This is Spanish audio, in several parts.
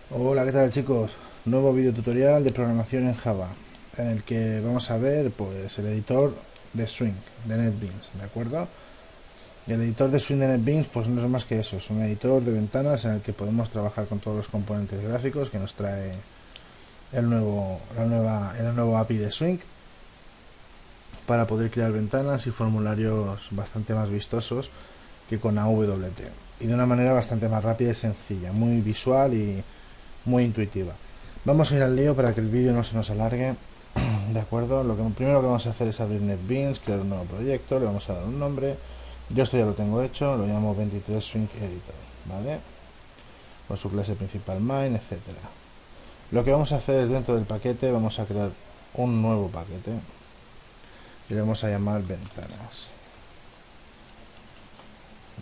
Hola, ¿qué tal chicos? Nuevo video tutorial de programación en Java, en el que vamos a ver pues el editor de Swing de NetBeans, ¿de acuerdo? El editor de Swing de NetBeans pues no es más que eso, es un editor de ventanas en el que podemos trabajar con todos los componentes gráficos que nos trae el nuevo API de Swing para poder crear ventanas y formularios bastante más vistosos que con AWT y de una manera bastante más rápida y sencilla, muy visual y muy intuitiva. Vamos a ir al lío para que el vídeo no se nos alargue. De acuerdo, lo que primero que vamos a hacer es abrir NetBeans, crear un nuevo proyecto, le vamos a dar un nombre. Yo esto ya lo tengo hecho, lo llamo 23 Swing Editor, ¿vale? Con su clase principal main, etcétera. Lo que vamos a hacer es dentro del paquete vamos a crear un nuevo paquete y le vamos a llamar ventanas.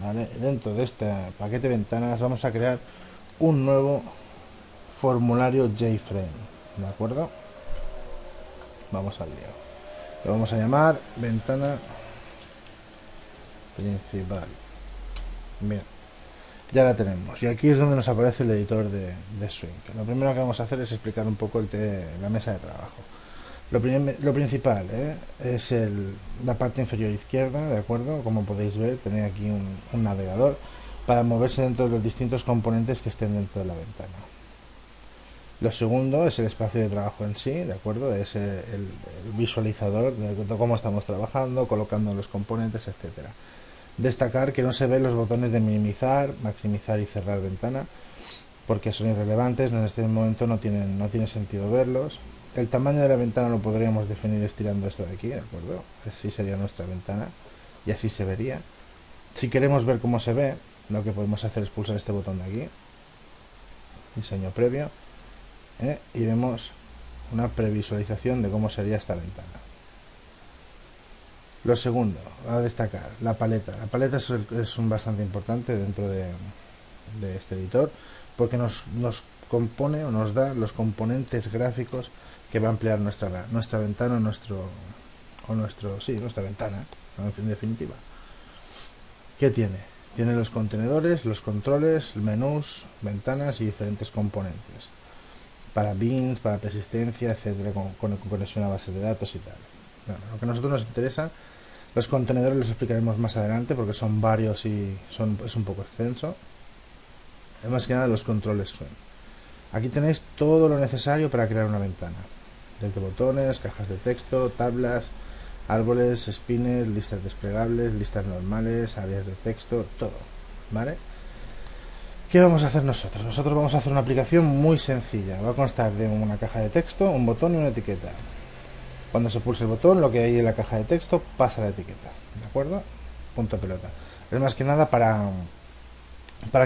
¿Vale? Dentro de este paquete ventanas vamos a crear un nuevo formulario JFrame, ¿de acuerdo? Vamos al lío. Lo vamos a llamar ventana principal. Bien, ya la tenemos. Y aquí es donde nos aparece el editor de Swing. Lo primero que vamos a hacer es explicar un poco la mesa de trabajo. Lo principal es la parte inferior izquierda, ¿de acuerdo? Como podéis ver, tenéis aquí un navegador para moverse dentro de los distintos componentes que estén dentro de la ventana. Lo segundo es el espacio de trabajo en sí, ¿de acuerdo? Es el visualizador de cómo estamos trabajando, colocando los componentes, etcétera. Destacar que no se ven los botones de minimizar, maximizar y cerrar ventana, porque son irrelevantes, en este momento no tiene sentido verlos. El tamaño de la ventana lo podríamos definir estirando esto de aquí, ¿de acuerdo? Así sería nuestra ventana y así se vería. Si queremos ver cómo se ve, lo que podemos hacer es pulsar este botón de aquí, diseño previo, y vemos una previsualización de cómo sería esta ventana. Lo segundo, a destacar, la paleta. La paleta es un bastante importante dentro de este editor porque nos compone o nos da los componentes gráficos que va a emplear nuestra ventana nuestra ventana, en definitiva. ¿Qué tiene? Tiene los contenedores, los controles, menús, ventanas y diferentes componentes para beans, para persistencia, etcétera, con conexión a base de datos y tal. Bueno, lo que a nosotros nos interesa, los contenedores los explicaremos más adelante porque son varios y es un poco extenso. Es más que nada los controles Swing. Aquí tenéis todo lo necesario para crear una ventana. Desde botones, cajas de texto, tablas, árboles, spinners, listas desplegables, listas normales, áreas de texto, todo. ¿Vale? ¿Qué vamos a hacer nosotros? Nosotros vamos a hacer una aplicación muy sencilla. Va a constar de una caja de texto, un botón y una etiqueta. Cuando se pulse el botón, lo que hay en la caja de texto pasa a la etiqueta. ¿De acuerdo? Punto pelota. Es más que nada para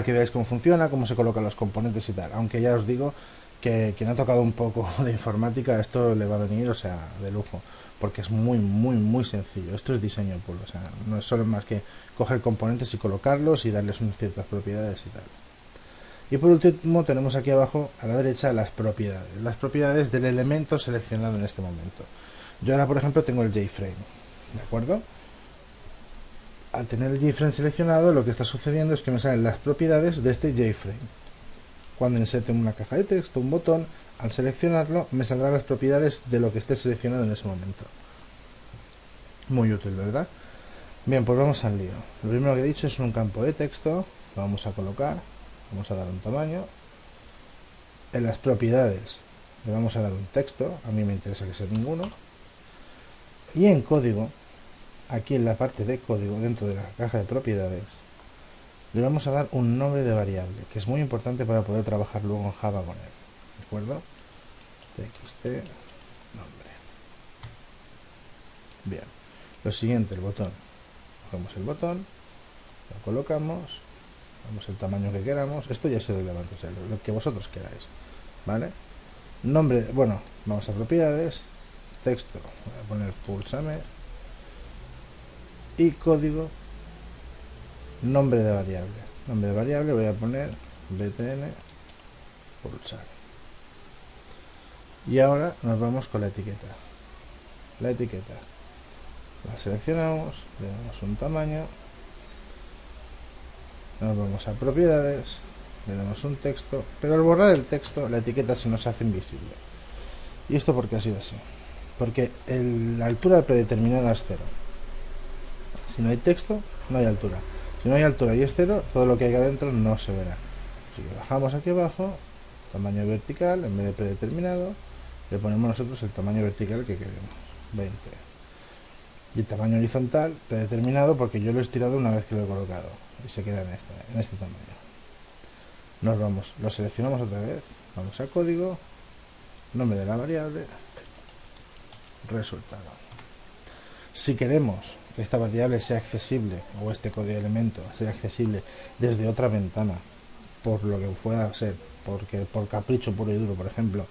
que veáis cómo funciona, cómo se colocan los componentes y tal. Aunque ya os digo que quien ha tocado un poco de informática, esto le va a venir, o sea, de lujo, porque es muy sencillo. Esto es diseño puro, o sea, no es solo más que coger componentes y colocarlos y darles unas ciertas propiedades y tal. Y por último tenemos aquí abajo a la derecha las propiedades del elemento seleccionado en este momento. Yo ahora, por ejemplo, tengo el JFrame, ¿de acuerdo? Al tener el JFrame seleccionado, lo que está sucediendo es que me salen las propiedades de este JFrame. Cuando inserte una caja de texto, un botón, al seleccionarlo, me saldrán las propiedades de lo que esté seleccionado en ese momento. Muy útil, ¿verdad? Bien, pues vamos al lío. Lo primero que he dicho es un campo de texto, lo vamos a colocar, vamos a dar un tamaño. En las propiedades le vamos a dar un texto, a mí me interesa que sea ninguno. Y en código, aquí en la parte de código, dentro de la caja de propiedades, le vamos a dar un nombre de variable, que es muy importante para poder trabajar luego en Java con él. ¿De acuerdo? txt nombre. Bien. Lo siguiente, el botón. Cogemos el botón, lo colocamos, damos el tamaño que queramos. Esto ya es irrelevante, o sea, lo que vosotros queráis. ¿Vale? Nombre, bueno, vamos a propiedades, texto, voy a poner pulsame y código, nombre de variable. Nombre de variable voy a poner btn pulsar. Y ahora nos vamos con la etiqueta. La etiqueta la seleccionamos, le damos un tamaño, nos vamos a propiedades, le damos un texto, pero al borrar el texto la etiqueta se nos hace invisible. ¿Y esto por qué ha sido así? Porque la altura predeterminada es 0. Si no hay texto, no hay altura. Si no hay altura y es 0, todo lo que hay adentro no se verá. Así que bajamos aquí abajo, tamaño vertical, en vez de predeterminado, le ponemos nosotros el tamaño vertical que queremos, 20. Y el tamaño horizontal, predeterminado, porque yo lo he estirado una vez que lo he colocado. Y se queda en este tamaño. Nos vamos, lo seleccionamos otra vez, vamos a código, nombre de la variable, resultado. Si queremos que esta variable sea accesible, o este código elemento sea accesible desde otra ventana, por lo que pueda ser, porque por capricho puro y duro, por ejemplo,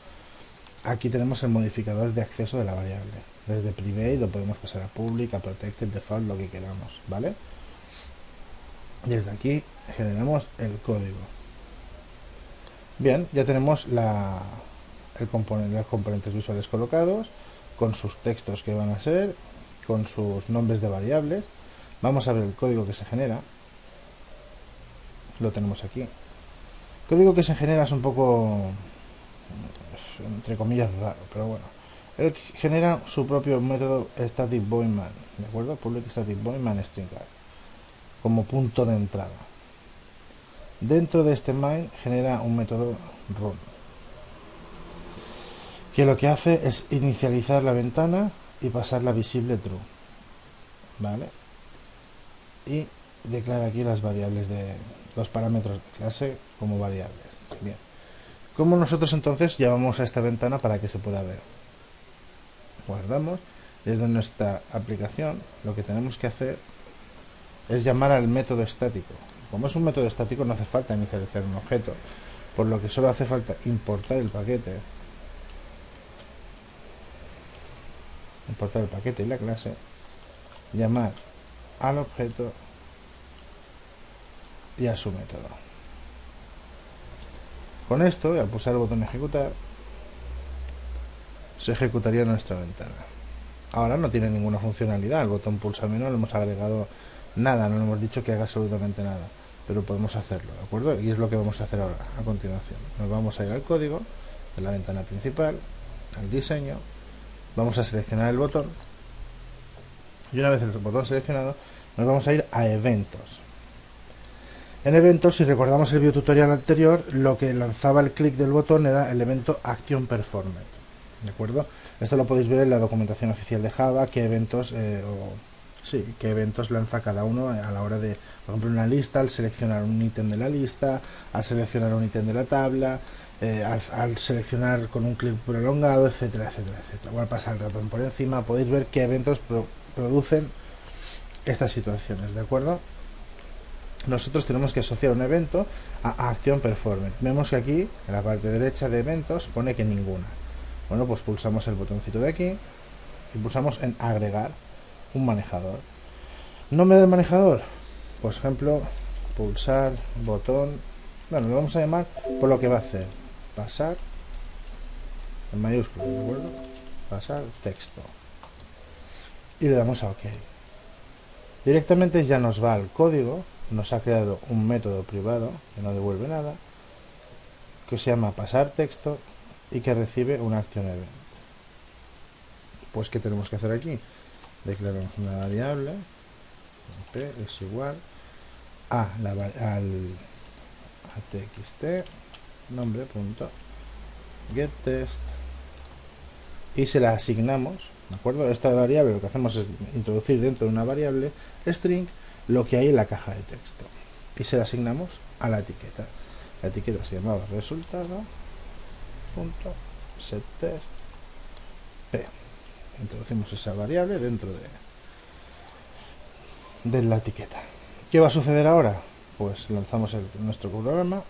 aquí tenemos el modificador de acceso de la variable. Desde private lo podemos pasar a public, a protected, default, lo que queramos, ¿vale? Desde aquí generamos el código. Bien, ya tenemos los componentes visuales colocados, con sus textos que van a ser, con sus nombres de variables. Vamos a ver el código que se genera. Lo tenemos aquí. El código que se genera es un poco, entre comillas, raro, pero bueno. Él genera su propio método static void main, ¿de acuerdo? Public static void main string card, como punto de entrada. Dentro de este main genera un método run, que lo que hace es inicializar la ventana y pasarla visible true, ¿vale? Y declara aquí las variables de los parámetros de clase como variables. Bien, ¿cómo nosotros entonces llamamos a esta ventana para que se pueda ver? Guardamos. Desde nuestra aplicación lo que tenemos que hacer es llamar al método estático. Como es un método estático, no hace falta inicializar un objeto, por lo que solo hace falta importar el paquete y la clase, llamar al objeto y a su método. Con esto, y al pulsar el botón ejecutar, se ejecutaría nuestra ventana. Ahora no tiene ninguna funcionalidad, el botón pulsa menos, no le hemos agregado nada, no le hemos dicho que haga absolutamente nada, pero podemos hacerlo, ¿de acuerdo? Y es lo que vamos a hacer ahora, a continuación. Nos vamos a ir al código de la ventana principal, al diseño, vamos a seleccionar el botón, y una vez el botón seleccionado, nos vamos a ir a eventos. En eventos, si recordamos el videotutorial anterior, lo que lanzaba el clic del botón era el evento Action Performed, ¿de acuerdo? Esto lo podéis ver en la documentación oficial de Java, qué eventos qué eventos lanza cada uno a la hora de, por ejemplo, una lista, al seleccionar un ítem de la lista, al seleccionar un ítem de la tabla, al seleccionar con un clic prolongado, etcétera, etcétera, etcétera. Voy a pasar el ratón por encima, podéis ver qué eventos producen estas situaciones, ¿de acuerdo? Nosotros tenemos que asociar un evento a acción performance. Vemos que aquí, en la parte derecha de eventos, pone que ninguna. Bueno, pues pulsamos el botoncito de aquí y pulsamos en agregar un manejador. Nombre del manejador, por ejemplo, pulsar botón, bueno, lo vamos a llamar por lo que va a hacer, pasar, en mayúsculas, ¿de acuerdo? Pasar texto. Y le damos a OK. Directamente ya nos va al código, nos ha creado un método privado que no devuelve nada, que se llama pasar texto y que recibe una acción event. Pues ¿qué tenemos que hacer aquí? Declaramos una variable, p es igual a txt nombre.getTest y se la asignamos, ¿de acuerdo? Esta variable lo que hacemos es introducir dentro de una variable string lo que hay en la caja de texto y se la asignamos a la etiqueta. La etiqueta se llamaba resultado.setTestP. Introducimos esa variable dentro de la etiqueta. ¿Qué va a suceder ahora? Pues lanzamos nuestro programa,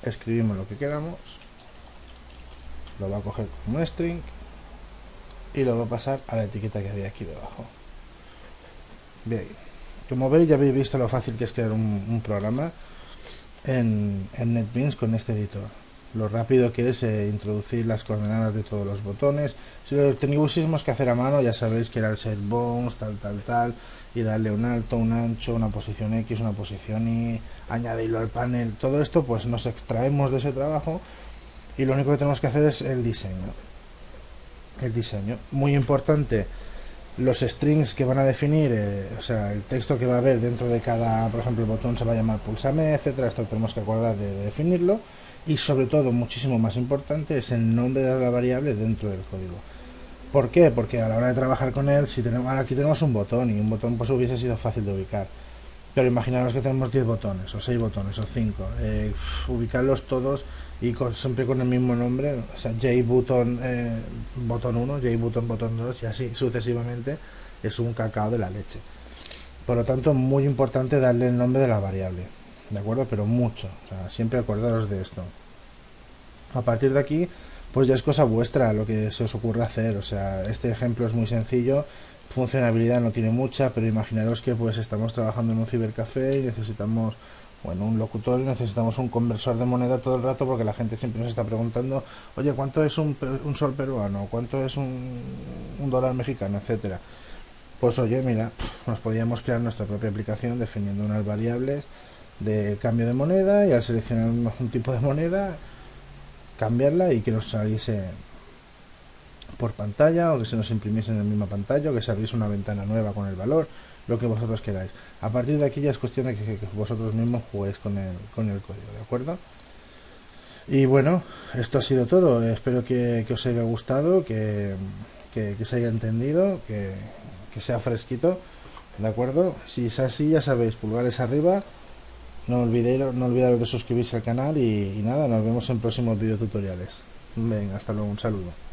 escribimos lo que queramos, lo va a coger como un string y lo va a pasar a la etiqueta que había aquí debajo. Bien, como veis, ya habéis visto lo fácil que es crear un programa en NetBeans con este editor. lo rápido que es introducir las coordenadas de todos los botones. Si lo tuviésemos que hacer a mano, ya sabéis que era el set bounds, tal, y darle un alto, un ancho, una posición X, una posición Y, añadirlo al panel. Todo esto pues nos extraemos de ese trabajo y lo único que tenemos que hacer es el diseño. El diseño, muy importante, los strings que van a definir, o sea, el texto que va a haber dentro de cada, por ejemplo, el botón se va a llamar pulsame, etcétera. Esto tenemos que acordar de definirlo. Y sobre todo, muchísimo más importante, es el nombre de la variable dentro del código. ¿Por qué? Porque a la hora de trabajar con él, si tenemos, aquí tenemos un botón, y un botón pues hubiese sido fácil de ubicar. Pero imaginaos que tenemos 10 botones, o 6 botones, o 5. Ubicarlos todos y siempre con el mismo nombre, o sea, JButton botón 1, JButton botón 2 y así sucesivamente, es un cacao de la leche. Por lo tanto, muy importante darle el nombre de la variable, ¿de acuerdo? Pero mucho, o sea, siempre acordaros de esto. A partir de aquí, pues ya es cosa vuestra lo que se os ocurra hacer. O sea, este ejemplo es muy sencillo, funcionalidad no tiene mucha, pero imaginaros que pues estamos trabajando en un cibercafé y necesitamos, bueno, un locutorio, necesitamos un conversor de moneda todo el rato porque la gente siempre nos está preguntando, oye, ¿cuánto es un sol peruano? ¿Cuánto es un dólar mexicano? Etcétera. Pues oye, mira, nos podíamos crear nuestra propia aplicación definiendo unas variables de cambio de moneda y al seleccionar un tipo de moneda cambiarla y que nos saliese por pantalla o que se nos imprimiese en la misma pantalla o que se abriese una ventana nueva con el valor, lo que vosotros queráis. A partir de aquí ya es cuestión de que vosotros mismos juguéis con el código, ¿de acuerdo? Y bueno, esto ha sido todo. Espero que os haya gustado, que se haya entendido, que sea fresquito, ¿de acuerdo? Si es así, ya sabéis, pulgares arriba. No olvidaros de suscribirse al canal y nada, nos vemos en próximos videotutoriales. Venga, hasta luego, un saludo.